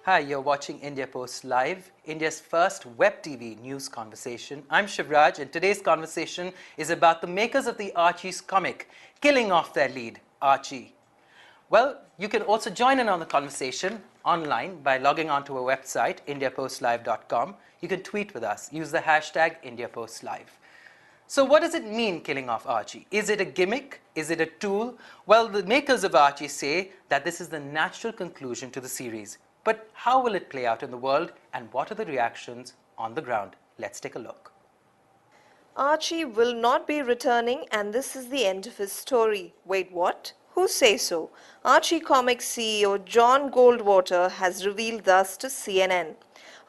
Hi, you're watching India Post Live, India's first web TV news conversation. I'm Shivraj, and today's conversation is about the makers of the Archie's comic, killing off their lead, Archie. Well, you can also join in on the conversation online by logging onto our website, indiapostlive.com. You can tweet with us. Use the hashtag IndiaPostLive. So what does it mean, killing off Archie? Is it a gimmick? Is it a tool? Well, the makers of Archie say that this is the natural conclusion to the series. But how will it play out in the world, and what are the reactions on the ground? Let's take a look. Archie will not be returning, and this is the end of his story. Wait, what? Who says so? Archie Comics CEO John Goldwater has revealed thus to CNN.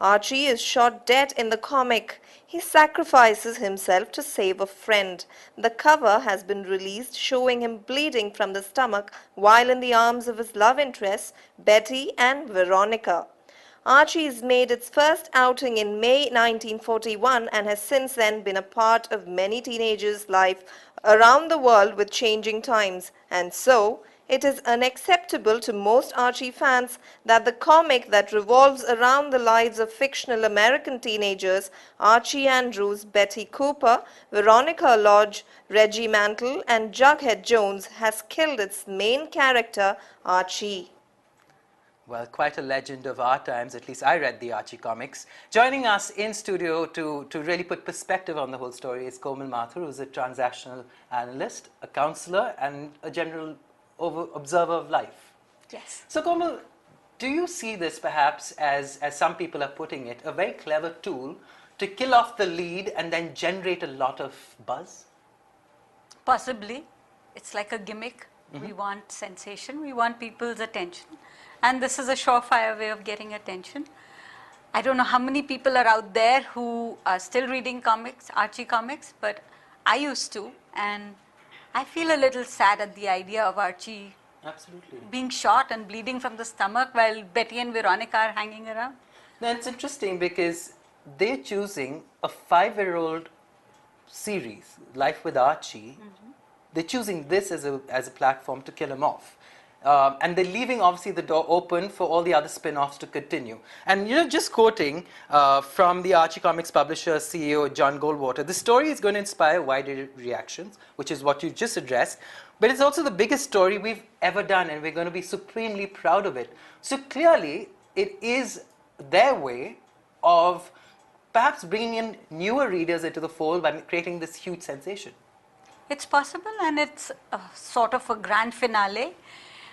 Archie is shot dead in the comic. He sacrifices himself to save a friend. The cover has been released showing him bleeding from the stomach while in the arms of his love interests, Betty and Veronica. Archie's made its first outing in May 1941 and has since then been a part of many teenagers' life around the world with changing times. And so, it is unacceptable to most Archie fans that the comic that revolves around the lives of fictional American teenagers, Archie Andrews, Betty Cooper, Veronica Lodge, Reggie Mantle, and Jughead Jones, has killed its main character, Archie. Well, quite a legend of our times, at least I read the Archie comics. Joining us in studio to really put perspective on the whole story is Komal Mathur, who's a transactional analyst, a counselor, and a general observer of life. Yes. So Komal, do you see this perhaps as some people are putting it, a very clever tool to kill off the lead and then generate a lot of buzz? Possibly. It's like a gimmick. We want sensation. We want people's attention. And this is a surefire way of getting attention. I don't know how many people are out there who are still reading comics, Archie comics, but I used to. And I feel a little sad at the idea of Archie being shot and bleeding from the stomach while Betty and Veronica are hanging around. Now, it's interesting because they're choosing a 5-year-old series, Life with Archie. They're choosing this as a platform to kill him off. And they're leaving, obviously, the door open for all the other spin-offs to continue. And, just quoting from the Archie Comics publisher, CEO, John Goldwater, the story is going to inspire wide reactions, which is what you just addressed. But it's also the biggest story we've ever done, and we're going to be supremely proud of it. So clearly, it is their way of perhaps bringing in newer readers into the fold by creating this huge sensation. It's possible, and it's sort of a grand finale.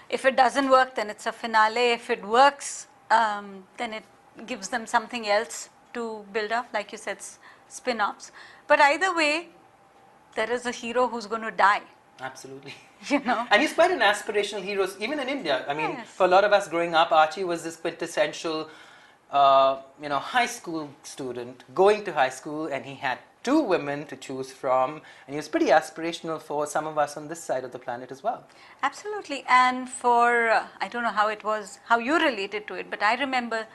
If it doesn't work, then it's a finale. If it works, then it gives them something else to build up, like you said, spin-offs. But either way, there is a hero who's going to die. Absolutely. And he's quite an aspirational hero, even in India. I mean, for a lot of us growing up, Archie was this quintessential, high school student going to high school, and he had 2 women to choose from, and he was pretty aspirational for some of us on this side of the planet as well. Absolutely. And for, I don't know how it was, how you related to it, but I remember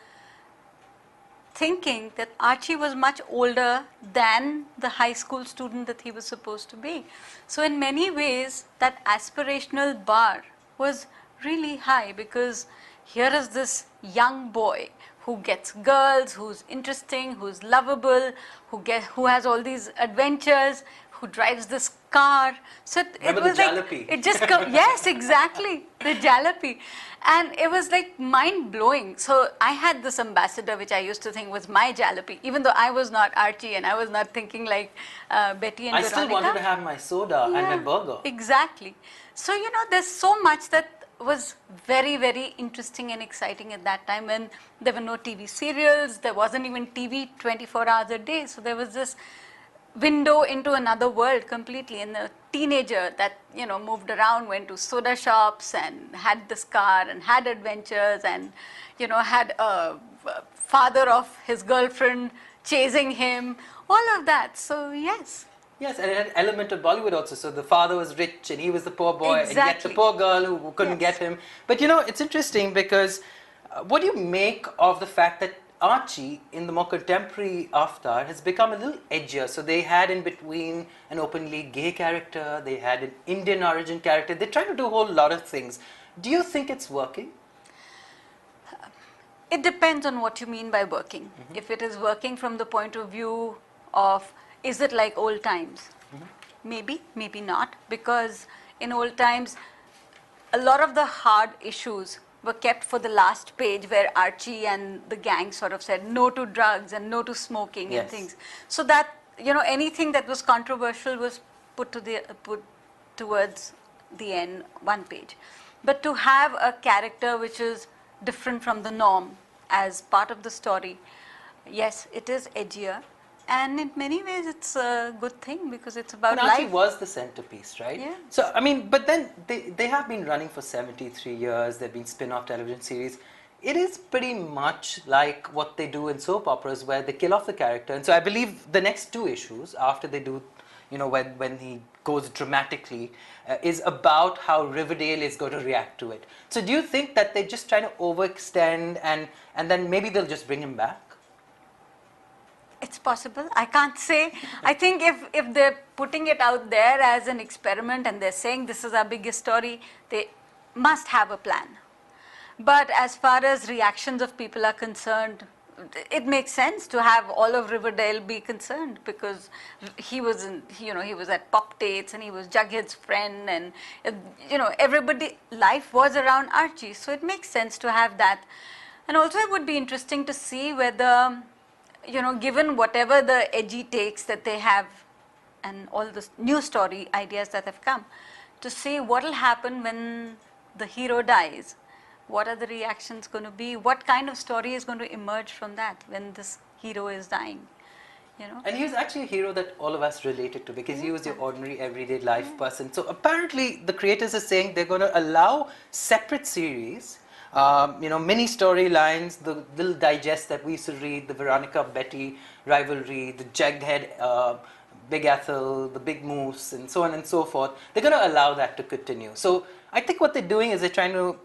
thinking that Archie was much older than the high school student that he was supposed to be. So in many ways, that aspirational bar was really high, because here is this young boy who gets girls, who's interesting, who's lovable, who has all these adventures, who drives this car. So it was the like jalopy? It just yes, exactly, the jalopy, and it was like mind blowing. So I had this ambassador, which I used to think was my jalopy, even though I was not Archie and I was not thinking like Betty and Veronica. I still wanted to have my soda and my burger. Exactly. So there's so much that was very, very interesting and exciting at that time, when there were no TV serials, there wasn't even TV 24 hours a day. So there was this window into another world completely, and the teenager that moved around, went to soda shops and had this car and had adventures, and had a father of his girlfriend chasing him, all of that. So yes. Yes, and it had an element of Bollywood also. So the father was rich and he was the poor boy, Exactly. and yet the poor girl who couldn't get him. But it's interesting because what do you make of the fact that Archie, in the more contemporary avatar, has become a little edgier. So they had in between an openly gay character, they had an Indian origin character. They're trying to do a whole lot of things. Do you think it's working? It depends on what you mean by working. If it is working from the point of view of, is it like old times? Maybe, maybe not, because in old times, a lot of the hard issues were kept for the last page where Archie and the gang sort of said no to drugs and no to smoking and things. So that, you know, anything that was controversial was put towards the end, one page. But to have a character which is different from the norm as part of the story, yes, it is edgier. And in many ways, it's a good thing because it's about But life. Archie was the centerpiece, right? Yeah. So, I mean, but then they have been running for 73 years. There have been spin-off television series. It is pretty much like what they do in soap operas where they kill off the character. And so I believe the next two issues after they do, you know, when he goes dramatically, is about how Riverdale is going to react to it. So do you think that they're just trying to overextend and then maybe they'll just bring him back? It's possible. I can't say. I think if they're putting it out there as an experiment and they're saying this is our biggest story, they must have a plan. But as far as reactions of people are concerned, it makes sense to have all of Riverdale be concerned because he was at pop dates and he was Jughead's friend and, you know, everybody, life was around Archie. So it makes sense to have that. And also it would be interesting to see whether, you know, given whatever the edgy takes that they have and all the new story ideas that have come, to see what will happen when the hero dies. What are the reactions going to be? What kind of story is going to emerge from that when this hero is dying? You know? And he was actually a hero that all of us related to because he was your ordinary everyday life person. So apparently the creators are saying they're going to allow separate series, you know, mini storylines, the little digest that we used to read, the Veronica Betty rivalry, the Jughead, Big Ethel, the Big Moose, and so on and so forth. They're going to allow that to continue. So I think what they're doing is they're trying to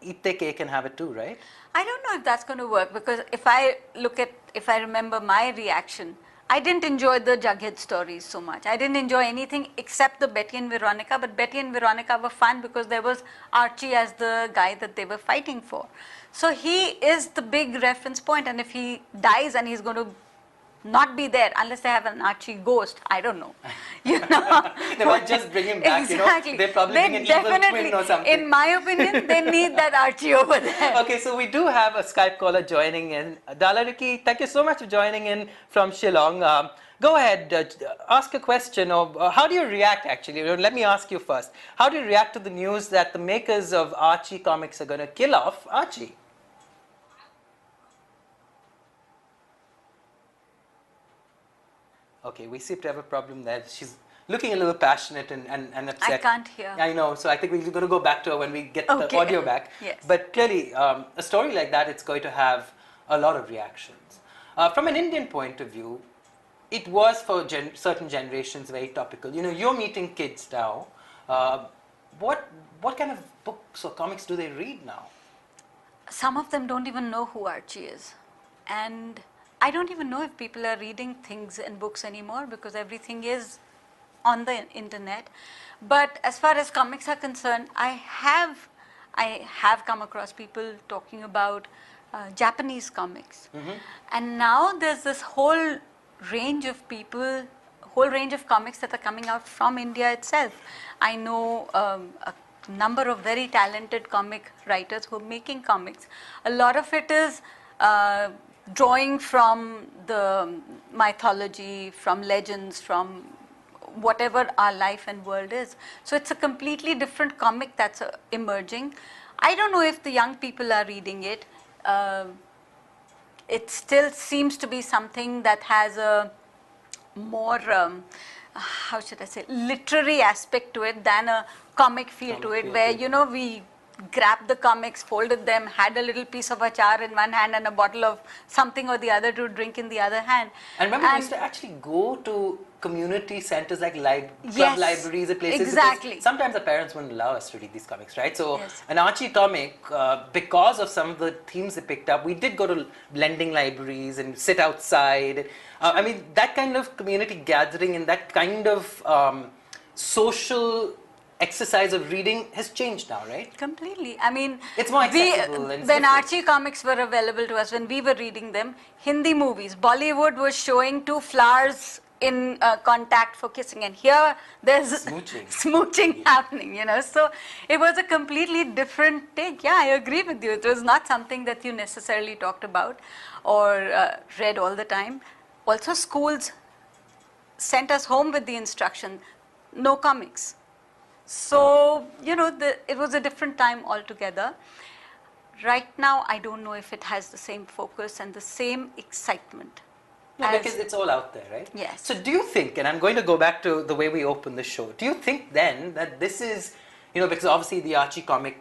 eat their cake and have it too, right? I don't know if that's going to work because if I remember my reaction, I didn't enjoy the Jughead stories so much. I didn't enjoy anything except the Betty and Veronica, but Betty and Veronica were fun because there was Archie as the guy that they were fighting for. So he is the big reference point, and if he dies and he's going to not be there unless they have an Archie ghost, I don't know. You know? They might just bring him back, exactly. you know. They probably bring an evil twin or something. In my opinion, they need that Archie over there. Okay, so we do have a Skype caller joining in. Dalariki, thank you so much for joining in from Shillong. Go ahead, ask a question. Or how do you react, actually? Let me ask you first. How do you react to the news that the makers of Archie comics are going to kill off Archie? Okay, we seem to have a problem there. She's looking a little passionate and upset. I can't hear. I know, so I think we're going to go back to her when we get the Okay. audio back. Yes. But clearly, a story like that, it's going to have a lot of reactions. From an Indian point of view, it was for certain generations very topical. You know, you're meeting kids now. What kind of books or comics do they read now? Some of them don't even know who Archie is. And I don't even know if people are reading things in books anymore because everything is on the internet. But as far as comics are concerned, I have come across people talking about Japanese comics. And now there's this whole range of people, whole range of comics that are coming out from India itself. I know a number of very talented comic writers who are making comics. A lot of it is drawing from the mythology, from legends, from whatever our life and world is. So it's a completely different comic that's emerging. I don't know if the young people are reading it. It still seems to be something that has a more, how should I say, literary aspect to it than a comic feel to it, where, you know, we grabbed the comics, folded them, had a little piece of achar in one hand and a bottle of something or the other to drink in the other hand. And remember, we used to actually go to community centers like club Yes, libraries and places. exactly. Because sometimes our parents wouldn't allow us to read these comics, right? So Yes. an Archie comic, because of some of the themes they picked up, we did go to lending libraries and sit outside. I mean, that kind of community gathering and that kind of social exercise of reading has changed now, right? Completely. I mean, It's more accessible and it's when different. Archie comics were available to us, when we were reading them, Hindi movies, Bollywood was showing two flowers in contact for kissing, and here there's smooching happening, you know. So it was a completely different take. Yeah, I agree with you. It was not something that you necessarily talked about or read all the time. Also, schools sent us home with the instruction, no comics. So, you know, it was a different time altogether. Right now, I don't know if it has the same focus and the same excitement. No, because it's all out there, right? Yes. So do you think, and I'm going to go back to the way we opened the show, do you think then that this is, you know, because obviously the Archie comic,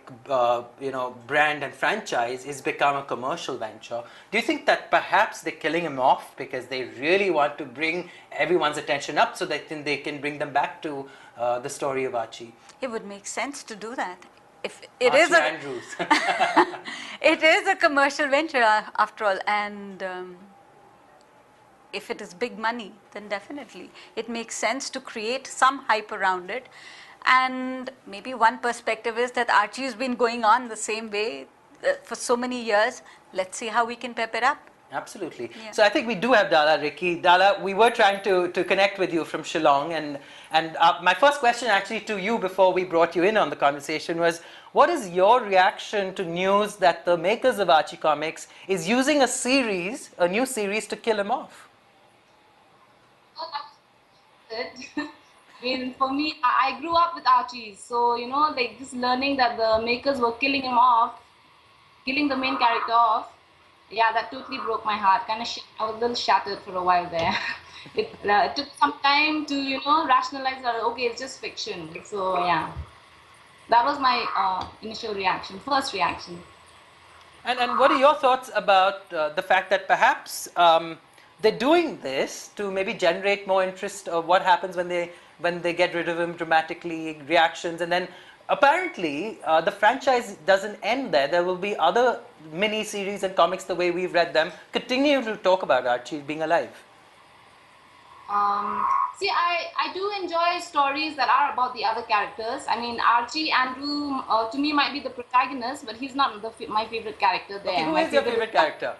you know, brand and franchise has become a commercial venture. Do you think that perhaps they're killing him off because they really want to bring everyone's attention up so that then they can bring them back to the story of Archie? It would make sense to do that. If it Archie is a, Andrews. it is a commercial venture after all, and if it is big money, then definitely it makes sense to create some hype around it. And maybe one perspective is that Archie has been going on the same way for so many years. Let's see how we can pep it up. Absolutely. Yeah. So I think we do have Dala, Ricky. Dala, we were trying to connect with you from Shillong, and my first question actually to you before we brought you in on the conversation was, what is your reaction to news that the makers of Archie Comics is using a new series to kill him off? I mean, for me, I grew up with Archie, so you know, like just learning that the makers were killing him off, killing the main character off. Yeah, that totally broke my heart. Kind of, I was a little shattered for a while there. It took some time to, you know, rationalize that. Okay, it's just fiction. So yeah, that was my initial reaction, first reaction. And what are your thoughts about the fact that perhaps they're doing this to maybe generate more interest of what happens when they get rid of him dramatically, reactions, and then apparently the franchise doesn't end there. There will be other mini-series and comics the way we've read them continue to talk about Archie being alive. See, I do enjoy stories that are about the other characters. I mean, Archie Andrew to me might be the protagonist, but he's not my favorite character there. Okay, who is your favorite character?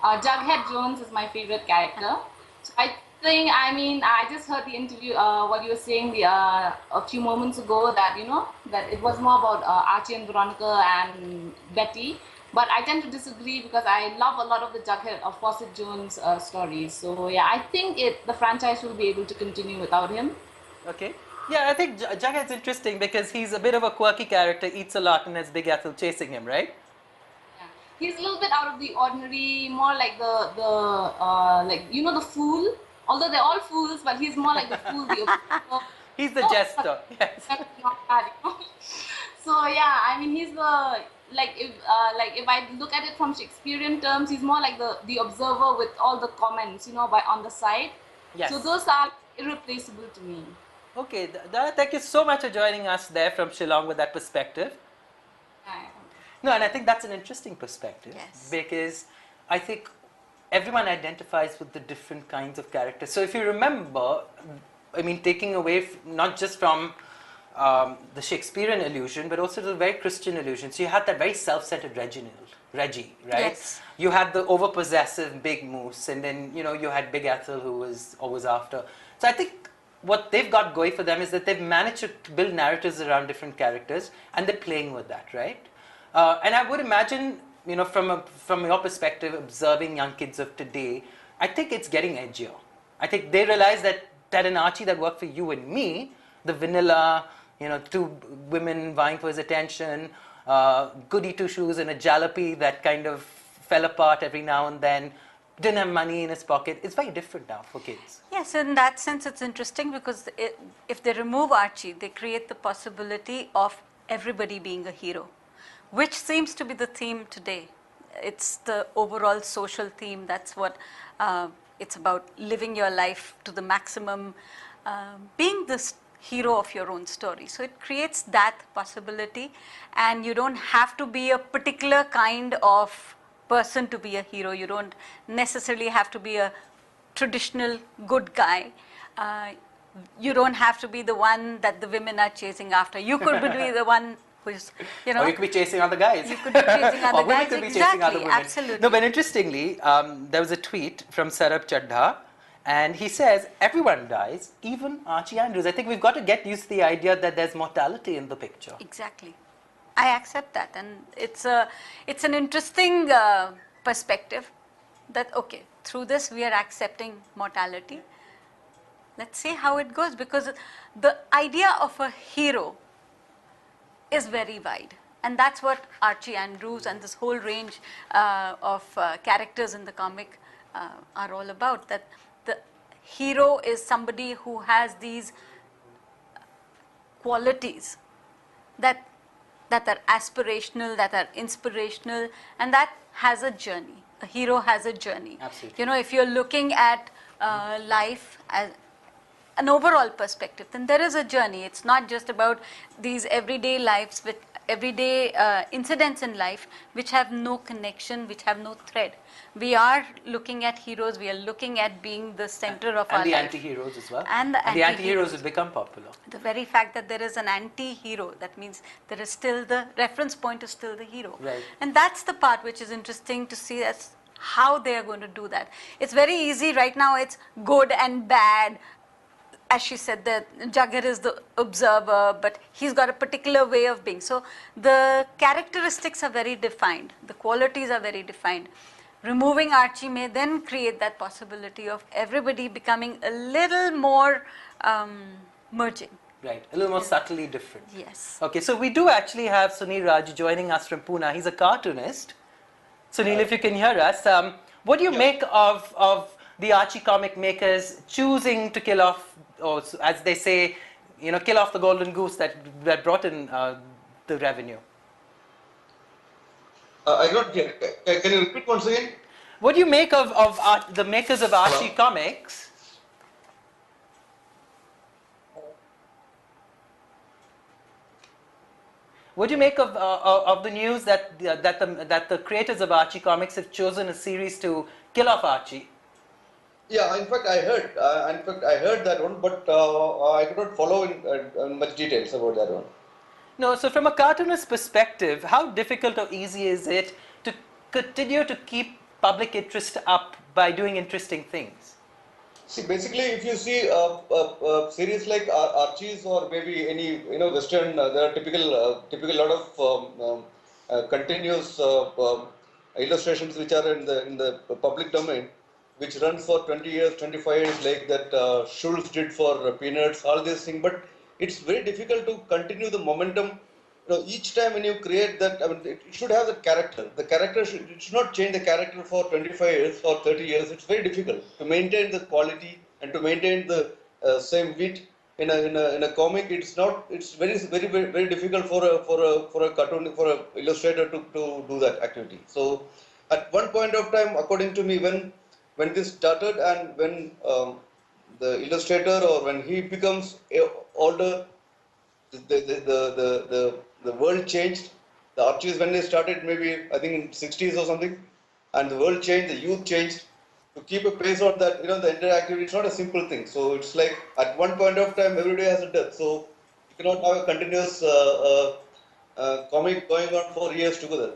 Jughead Jones is my favorite character. So I think, I mean, I just heard the interview, what you were saying a few moments ago, that, you know, that it was more about Archie and Veronica and Betty. But I tend to disagree because I love a lot of the Jughead of Fawcett Jones stories. So yeah, I think the franchise will be able to continue without him. Okay. Yeah, I think Jughead's interesting because he's a bit of a quirky character, eats a lot, and has Big Ethel chasing him, right? Yeah. He's a little bit out of the ordinary, more like like, you know, the fool. Although they're all fools, but he's more like the fool, the observer. He's the jester. Yes. Not bad, you know? So yeah, I mean, he's the like if I look at it from Shakespearean terms, he's more like the observer with all the comments, you know, on the side. Yes. So those are irreplaceable to me. Okay, Dara, thank you so much for joining us there from Shillong with that perspective. Yeah. No, and I think that's an interesting perspective. Yes. Because I think everyone identifies with the different kinds of characters. So if you remember, I mean, taking away not just from the Shakespearean illusion, but also the very Christian illusion. So you had that very self-centered Reggie, right? Yes. You had the over-possessive Big Moose, and then, you know, you had Big Ethel, who was always after. So I think what they've got going for them is that they've managed to build narratives around different characters, and they're playing with that, right? And I would imagine, you know, from your perspective, observing young kids of today, I think it's getting edgier. I think they realize that an Archie that worked for you and me, the vanilla, you know, two women vying for his attention, goody two-shoes and a jalopy that kind of fell apart every now and then, didn't have money in his pocket. It's very different now for kids. Yes, in that sense, it's interesting because if they remove Archie, they create the possibility of everybody being a hero, which seems to be the theme today. It's the overall social theme. That's what it's about, living your life to the maximum, being this hero of your own story. So it creates that possibility, and you don't have to be a particular kind of person to be a hero. You don't necessarily have to be a traditional good guy. You don't have to be the one that the women are chasing after. You could be the one who's, you know. Or you could be chasing other guys. You could be chasing other or women guys. could be Exactly, chasing other women. absolutely. No, but interestingly, there was a tweet from Sarab Chadha, and he says, everyone dies, even Archie Andrews. I think we've got to get used to the idea that there's mortality in the picture. Exactly. I accept that, and it's an interesting perspective that, okay, through this we are accepting mortality. Let's see how it goes, because the idea of a hero is very wide, and that's what Archie Andrews and this whole range of characters in the comic are all about. That the hero is somebody who has these qualities that are aspirational, that are inspirational, and that has a journey. A hero has a journey. Absolutely. You know, if you're looking at life as an overall perspective, then there is a journey. It's not just about these everyday lives with everyday incidents in life which have no connection, which have no thread. We are looking at heroes. We are looking at being the center of our And the life. anti-heroes as well. And the anti-heroes have become popular. The very fact that there is an anti-hero, that means there is still the reference point is still the hero. Right. And that's the part which is interesting to see, as how they are going to do that. It's very easy right now. It's good and bad. As she said, that Jagger is the observer, but he's got a particular way of being. So the characteristics are very defined. The qualities are very defined. Removing Archie may then create that possibility of everybody becoming a little more merging. Right, a little more subtly different. Yes. Okay, so we do actually have Sunil Raj joining us from Pune. He's a cartoonist. Sunil, if you can hear us, what do you make of the Archie comic makers choosing to kill off, or as they say, you know, kill off the golden goose that brought in the revenue? I don't get. Can you repeat once again? What do you make of the makers of Archie comics? What do you make of the news that the creators of Archie comics have chosen a series to kill off Archie? Yeah, in fact, I heard. I heard that one, but I could not follow in much details about that one. No, so from a cartoonist perspective, how difficult or easy is it to continue to keep public interest up by doing interesting things? See, basically, if you see series like Archie's or maybe any Western, there are typical lot of continuous illustrations which are in the public domain, which runs for 20 years, 25 years, like that Schultz did for Peanuts, all these things. But it's very difficult to continue the momentum. Each time when you create that, I mean, it should have the character. The character should not change the character for 25 years or 30 years. It's very difficult to maintain the quality and to maintain the same wit in a comic. It's not. It's very difficult for a cartoon, for an illustrator to do that activity. So at one point of time, according to me, when this started and when the illustrator or when he becomes older, the world changed. The Archies, when they started, maybe I think in 60s or something, and the world changed, the youth changed. To keep a pace on that, the entire activity, it's not a simple thing. So it's like at one point of time, every day has a death. So you cannot have a continuous comic going on for years together.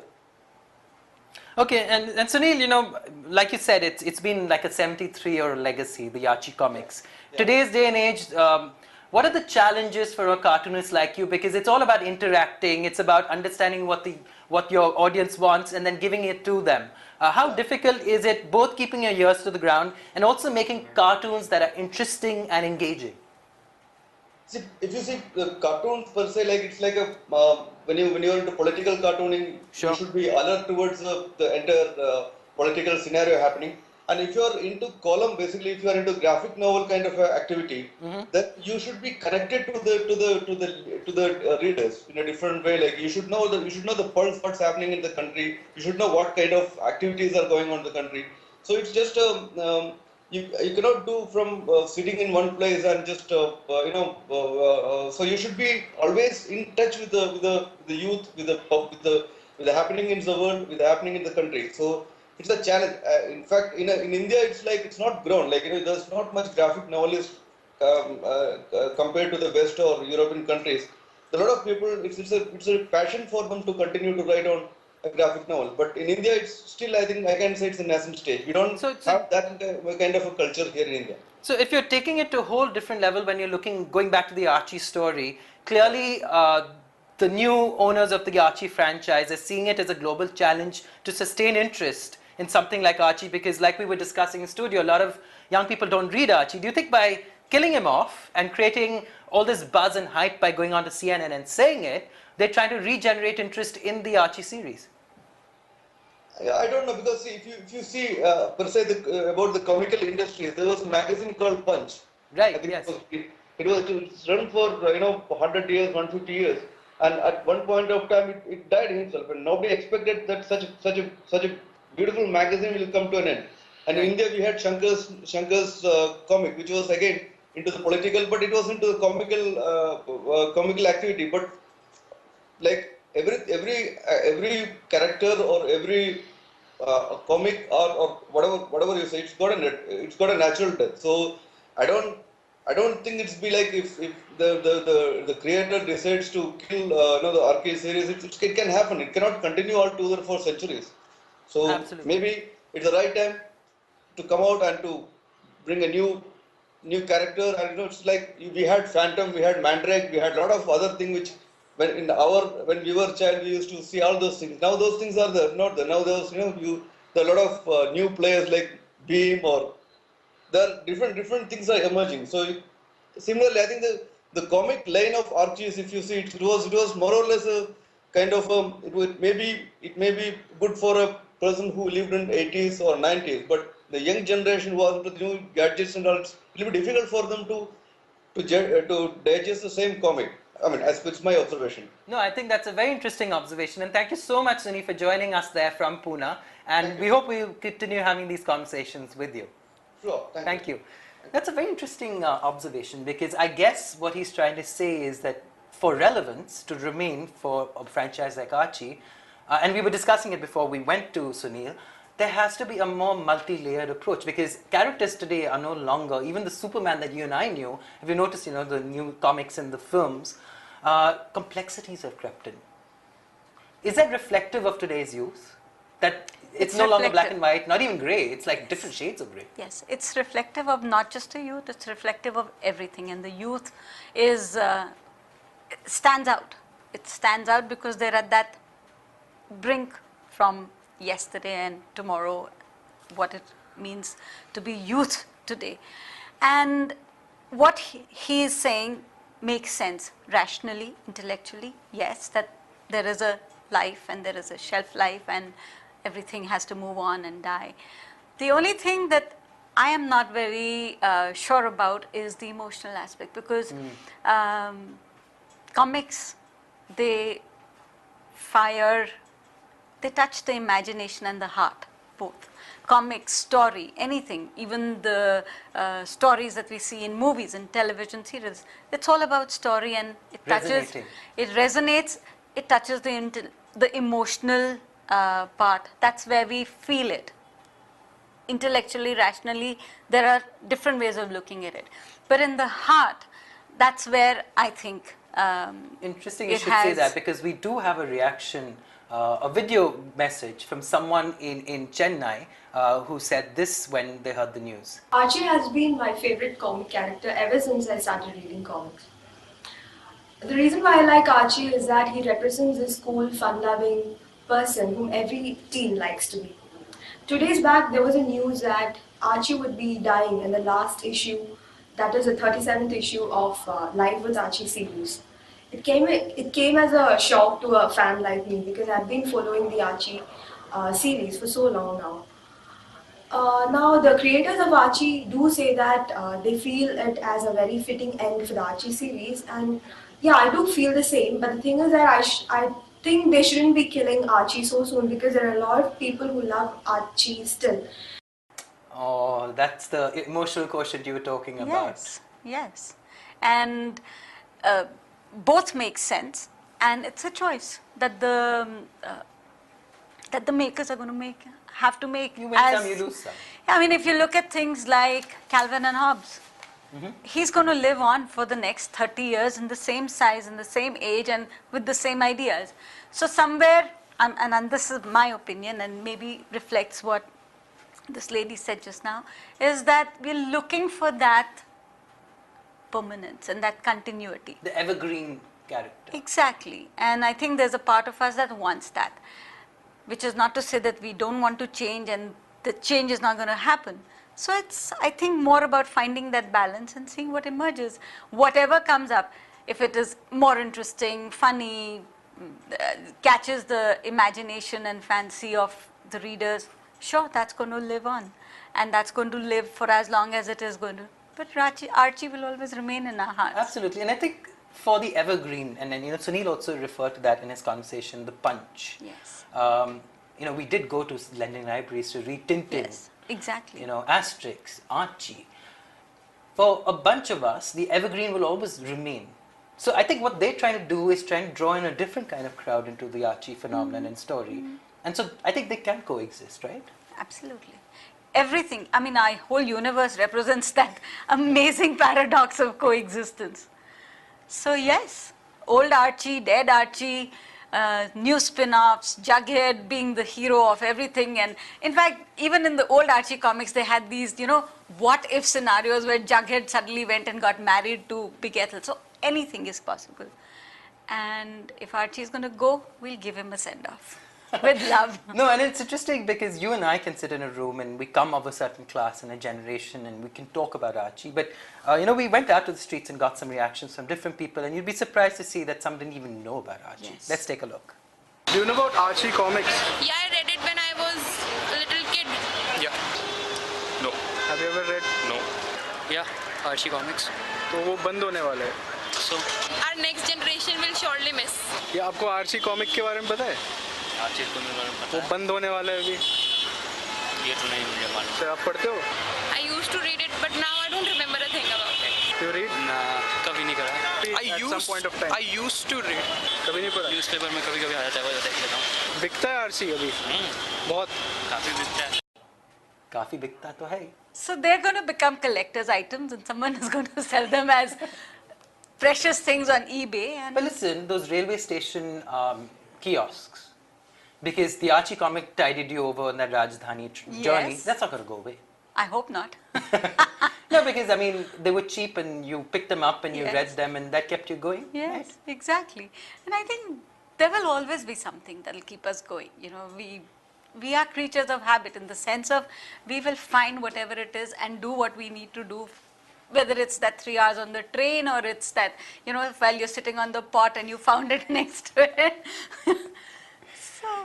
Okay, and Sunil, like you said, it's been like a 73-year legacy, the Archie comics. Yeah. Today's day and age, what are the challenges for a cartoonist like you? Because it's all about interacting, it's about understanding what your audience wants and then giving it to them. How difficult is it both keeping your ears to the ground and also making cartoons that are interesting and engaging? See, if you see the cartoons per se, like it's like a when you're into political cartooning, you should be alert towards the entire political scenario happening. And if you are into column, basically, if you are into graphic novel kind of activity, then you should be connected to the readers in a different way. Like you should know the pulse, what's happening in the country. You should know what kind of activities are going on in the country. So it's just you cannot do from sitting in one place and just so you should be always in touch with the youth, with the happening in the world, with the happening in the country. So it's a challenge. In fact, in India, it's like it's not grown. Like there's not much graphic novelists compared to the West or European countries. A lot of people, it's a passion for them to continue to write on a graphic novel. But in India, it's still, I think I can say it's a nascent stage. We don't have that kind of a culture here in India. So if you're taking it to a whole different level when you're going back to the Archie story, clearly the new owners of the Archie franchise are seeing it as a global challenge to sustain interest in something like Archie, because like we were discussing in studio, a lot of young people don't read Archie. Do you think by killing him off and creating all this buzz and hype by going on to CNN and saying it, they're trying to regenerate interest in the Archie series? I don't know, because see, if you see per se about the comical industry, there was a magazine called Punch. Right. I think Yes. it was run for 100 years, 150 years, and at one point of time it died himself, and nobody expected that such a beautiful magazine will come to an end. And in India we had Shankar's comic, which was again into the political, but it was into the comical activity, but like every character or every comic or whatever you say, it's got a natural death. So I don't think it's be like if the creator decides to kill the Archie series, it can happen. It cannot continue all together for centuries. So Absolutely. maybe it's the right time to come out and to bring a new character. And it's like we had Phantom, we had Mandrake, we had a lot of other things which when we were child we used to see all those things. Now those things are there, not there. Now there's there are a lot of new players like Beam, or there are different things are emerging. So similarly, I think the comic line of Archies, if you see it was more or less a kind of it may be good for a person who lived in 80s or 90s, but the young generation who are into new gadgets and all, it will be difficult for them to digest the same comic. I mean, as it's my observation. No, I think that's a very interesting observation, and thank you so much, Sunny, for joining us there from Pune, and we hope we'll continue having these conversations with you. Sure, Thank you. That's a very interesting observation, because I guess what he's trying to say is that for relevance to remain for a franchise like Archie, and we were discussing it before we went to Sunil, there has to be a more multi-layered approach, because characters today are no longer, even the Superman that you and I knew, if you notice, the new comics and the films, complexities have crept in. Is that reflective of today's youth? That it's no longer black and white, not even grey, it's like different shades of grey. Yes, it's reflective of not just the youth, it's reflective of everything, and the youth is stands out. It stands out because they're at that brink from yesterday and tomorrow, what it means to be youth today. And what he is saying makes sense rationally, intellectually, yes, that there is a life and there is a shelf life and everything has to move on and die. The only thing that I am not very sure about is the emotional aspect, because comics, they touch the imagination and the heart, both. Comics, story, anything, even the stories that we see in movies and television series, it's all about story, and it touches, it resonates, it touches the emotional part. That's where we feel it. Intellectually, rationally, there are different ways of looking at it. But in the heart, that's where I think interesting you should say that, because we do have a reaction, a video message from someone in Chennai who said this when they heard the news. Archie has been my favorite comic character ever since I started reading comics. The reason why I like Archie is that he represents this cool, fun-loving person whom every teen likes to be. 2 days back, there was a news that Archie would be dying in the last issue, that is the 37th issue of Life with Archie series. It came as a shock to a fan like me, because I've been following the Archie series for so long now. Now, the creators of Archie do say that they feel it as a very fitting end for the Archie series, and yeah, I do feel the same. But the thing is that I think they shouldn't be killing Archie so soon because there are a lot of people who love Archie still. Oh, that's the emotional quotient you were talking about. Yes, yes. And uh, both make sense, and it's a choice that the makers are going to have to make. You win some, you lose some. I mean, if you look at things like Calvin and Hobbes, he's going to live on for the next 30 years in the same size, in the same age, and with the same ideas. So somewhere, and this is my opinion, and maybe reflects what this lady said just now, is that we're looking for that permanence and that continuity. The evergreen character. Exactly. And I think there's a part of us that wants that, which is not to say that we don't want to change and the change is not going to happen. So it's, I think, more about finding that balance and seeing what emerges. Whatever comes up, if it is more interesting, funny, catches the imagination and fancy of the readers, sure, that's going to live on. And that's going to live for as long as it is going to. But Archie will always remain in our hearts. Absolutely. And I think for the evergreen, and then, Sunil also referred to that in his conversation, the punch. Yes. We did go to lending libraries to read Tintin. Yes, exactly. Asterix, Archie. For a bunch of us, the evergreen will always remain. So I think what they're trying to do is trying to draw in a different kind of crowd into the Archie phenomenon and story. And so I think they can coexist, right? Absolutely. Everything, I mean, our whole universe represents that amazing paradox of coexistence. So yes, old Archie, dead Archie, new spin-offs, Jughead being the hero of everything. And in fact, even in the old Archie comics, they had these, what-if scenarios where Jughead suddenly went and got married to Big Ethel. So anything is possible. And if Archie is going to go, we'll give him a send-off. With love. No, and it's interesting because you and I can sit in a room and we come of a certain class and a generation and we can talk about Archie. But, we went out to the streets and got some reactions from different people, and you'd be surprised to see that some didn't even know about Archie. Yes. Let's take a look. Do you know about Archie comics? Yeah, I read it when I was a little kid. Yeah. No. Have you ever read? No. Yeah, Archie comics. तो वो बंद होने वाला है. So, Our next generation will surely miss. ये आपको Archie comic के बारे में पता है? आर्ची को मेरे बारे में पता वो है. बंद होने वाला है अभी. ये तो नहीं मुझे मालूम. तो आप पढ़ते हो? I used to read it, but now I don't remember a thing about it. You read? ना, कभी नहीं करा. At some point of time. I used to read. कभी नहीं पढ़ा? न्यूज़पेपर में कभी-कभी आ जाता है, वो देख लेता हूँ. बिकता है आर्ची अभी? बहुत. काफी बिकता है. काफी बिकता तो है. So they're going to become collector's items and someone is going to sell them as precious things on eBay. And But listen, those railway station kiosks, because the Archie comic tided you over on that Rajdhani journey, Yes. that's not going to go away. I hope not. No, because they were cheap and you picked them up and you Yes. read them and that kept you going. Yes, Right? exactly. And I think there will always be something that will keep us going. We are creatures of habit in the sense of we will find whatever it is and do what we need to do, whether it's that 3 hours on the train or it's that, while you're sitting on the pot and you found it next to it.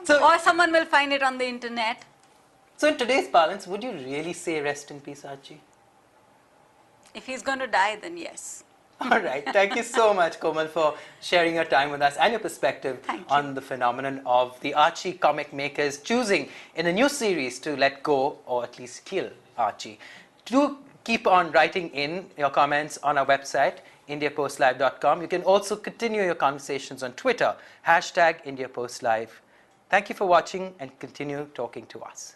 Or someone will find it on the internet. So in today's parlance, would you really say rest in peace, Archie? If he's going to die, then yes. All right. Thank you so much, Komal, for sharing your time with us and your perspective Thank you. on the phenomenon of the Archie comic makers choosing in a new series to let go or at least kill Archie. Do keep on writing in your comments on our website, indiapostlive.com. You can also continue your conversations on Twitter, #IndiaPostLive. Thank you for watching and continue talking to us.